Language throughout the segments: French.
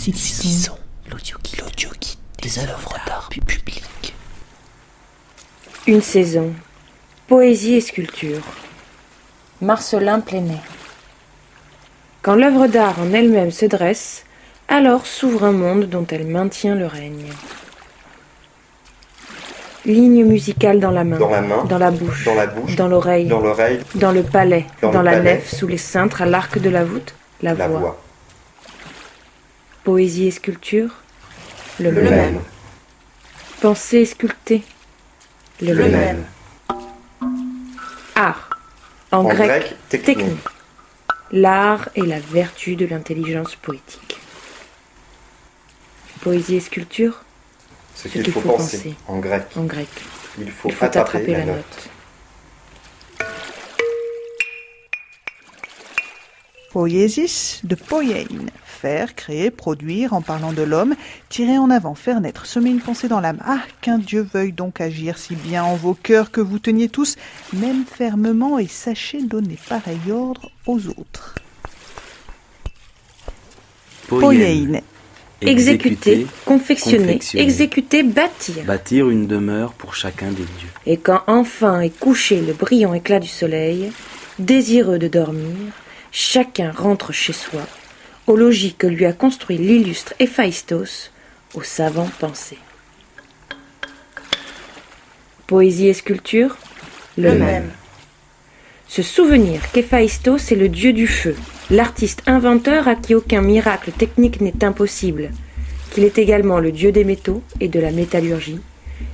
Citisson, l'audio-guide des œuvres d'art publiques. Une saison, poésie et sculpture. Marcelin Plénet. Quand l'œuvre d'art en elle-même se dresse, alors s'ouvre un monde dont elle maintient le règne. Ligne musicale dans la main, dans la bouche, dans l'oreille, dans le palais, dans la nef, sous les cintres, à l'arc de la voûte, la voix. Poésie et sculpture, le même. Pensée et sculpter, le même. Art, en grec, technique. L'art est la vertu de l'intelligence poétique. Poésie et sculpture, ce qu'il faut penser, en grec. Il faut attraper la note. Poiesis de poiein, faire, créer, produire, en parlant de l'homme, tirer en avant, faire naître, semer une pensée dans l'âme. Ah, qu'un Dieu veuille donc agir si bien en vos cœurs que vous teniez tous, même fermement, et sachez donner pareil ordre aux autres. Poiein. Exécuter, confectionner, exécuter, bâtir. Bâtir une demeure pour chacun des dieux. Et quand enfin est couché le brillant éclat du soleil, désireux de dormir, chacun rentre chez soi, au logis que lui a construit l'illustre Héphaïstos, aux savants pensées. Poésie et sculpture, le même. Se souvenir qu'Héphaïstos est le dieu du feu, l'artiste inventeur à qui aucun miracle technique n'est impossible, qu'il est également le dieu des métaux et de la métallurgie,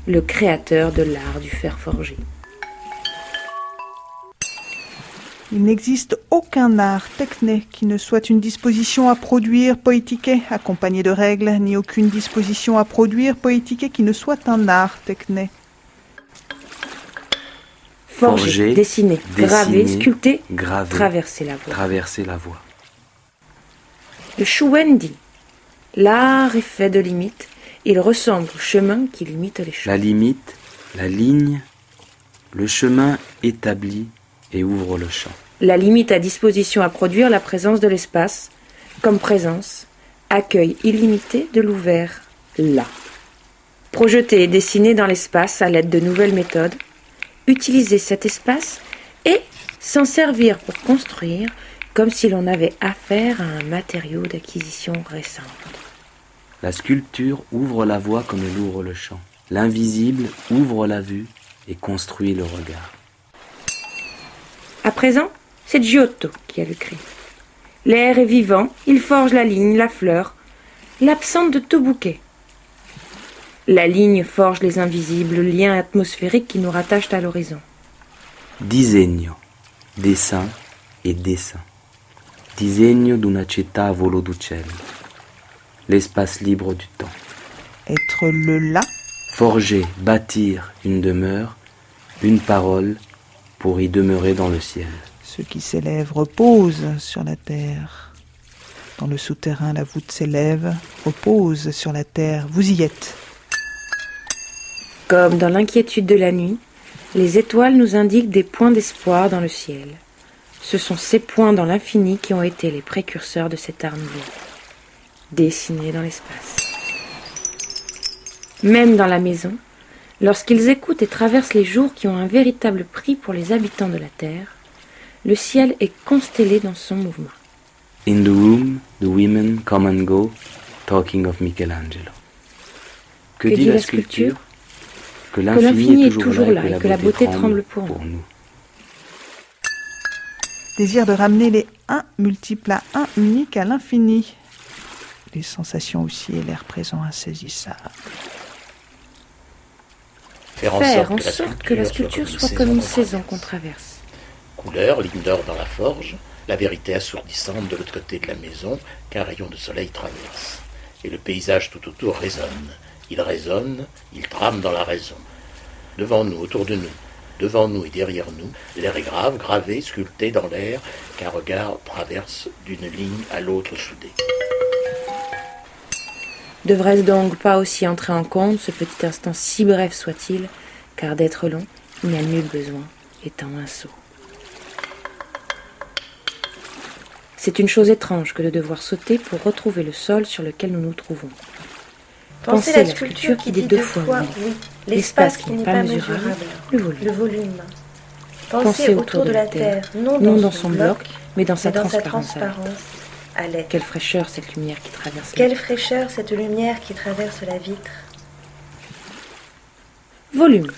le créateur de l'art du fer forgé. Il n'existe aucun art techné qui ne soit une disposition à produire poétiqué, accompagnée de règles, ni aucune disposition à produire poétiqué qui ne soit un art techné. Forger, dessiner, graver, sculpter, traverser la voie. Le Chouwen dit « L'art est fait de limites, il ressemble au chemin qui limite les choses. » La limite, la ligne, le chemin établi et ouvre le champ. La limite à disposition à produire la présence de l'espace, comme présence, accueil illimité de l'ouvert là. Projeter et dessiner dans l'espace à l'aide de nouvelles méthodes, utiliser cet espace et s'en servir pour construire comme si l'on avait affaire à un matériau d'acquisition récente. La sculpture ouvre la voie comme elle ouvre le champ. L'invisible ouvre la vue et construit le regard. À présent, c'est Giotto qui a le cri. L'air est vivant, il forge la ligne, la fleur, l'absente de tout bouquet. La ligne forge les invisibles liens atmosphériques qui nous rattachent à l'horizon. Disegno, dessin et dessin. Disegno d'una città a volo d'uccello. L'espace libre du temps. Être le là. Forger, bâtir une demeure, une parole pour y demeurer dans le ciel. Ce qui s'élève repose sur la terre. Dans le souterrain, la voûte s'élève, repose sur la terre. Vous y êtes. Comme dans l'inquiétude de la nuit, les étoiles nous indiquent des points d'espoir dans le ciel. Ce sont ces points dans l'infini qui ont été les précurseurs de cet art nouveau, dessiné dans l'espace. Même dans la maison, lorsqu'ils écoutent et traversent les jours qui ont un véritable prix pour les habitants de la terre, le ciel est constellé dans son mouvement. In the room, the women come and go, talking of Michelangelo. Que dit la sculpture? Que l'infini est toujours là et que la beauté tremble pour nous. Désir de ramener les 1 multiples à 1 unique à l'infini. Les sensations aussi et l'air présent insaisissable. Faire en sorte que la sculpture soit comme une saison qu'on traverse. Couleur, ligne d'or dans la forge, la vérité assourdissante de l'autre côté de la maison qu'un rayon de soleil traverse. Et le paysage tout autour résonne. Il résonne, il trame dans la raison. Devant nous, autour de nous, devant nous et derrière nous, l'air est grave, gravé, sculpté dans l'air, qu'un regard traverse d'une ligne à l'autre soudée. Devrait-ce donc pas aussi entrer en compte, ce petit instant si bref soit-il, car d'être long, il n'y a nul besoin, étant un sot. C'est une chose étrange que de devoir sauter pour retrouver le sol sur lequel nous nous trouvons. Pensez la sculpture qui dit deux fois oui, l'espace qui n'est pas mesurable, le volume. Pensez autour de la Terre, non dans son bloc, mais dans sa transparence. Quelle fraîcheur cette lumière qui traverse la vitre. Volume.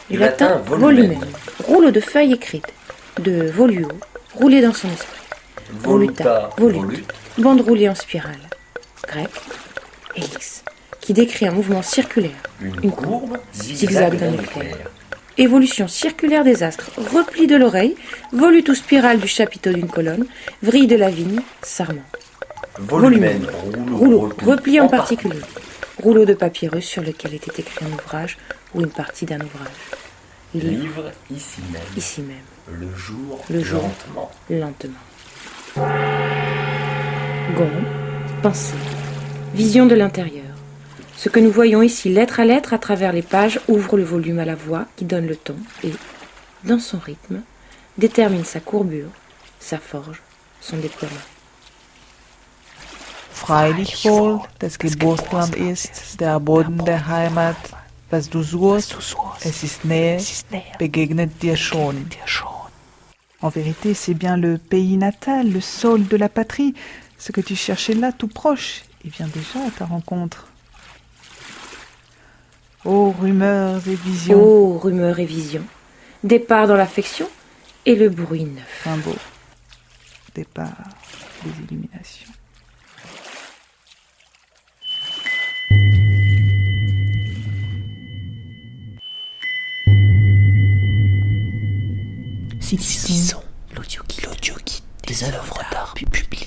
Du latin volumen. Rouleau de feuilles écrites. De voluo, rouler dans son esprit. Voluta, volute. Bande roulée en spirale. Grec. Hélix. Qui décrit un mouvement circulaire. Une courbe, zigzag d'un éclair. Évolution circulaire des astres, repli de l'oreille, volute ou spirale du chapiteau d'une colonne, vrille de la vigne, sarment. Volumen, rouleau, repli en particulier. Rouleau de papyrus sur lequel était écrit un ouvrage ou une partie d'un ouvrage. Livre ici même. Le jour lentement. Gond, pensée, vision de l'intérieur. Ce que nous voyons ici lettre à lettre à travers les pages ouvre le volume à la voix qui donne le ton et, dans son rythme, détermine sa courbure, sa forge, son déploiement. Freilich wohl, das Geburtsland ist der Boden der Heimat. Was du suchst, es ist Nähe, begegnet dir schon. En vérité, c'est bien le pays natal, le sol de la patrie. Ce que tu cherchais là, tout proche, et vient déjà à ta rencontre. Ô rumeurs et visions. Départ dans l'affection et le bruit neuf. Un beau départ des illuminations. Citizen, l'audio guide des œuvres d'art publiées.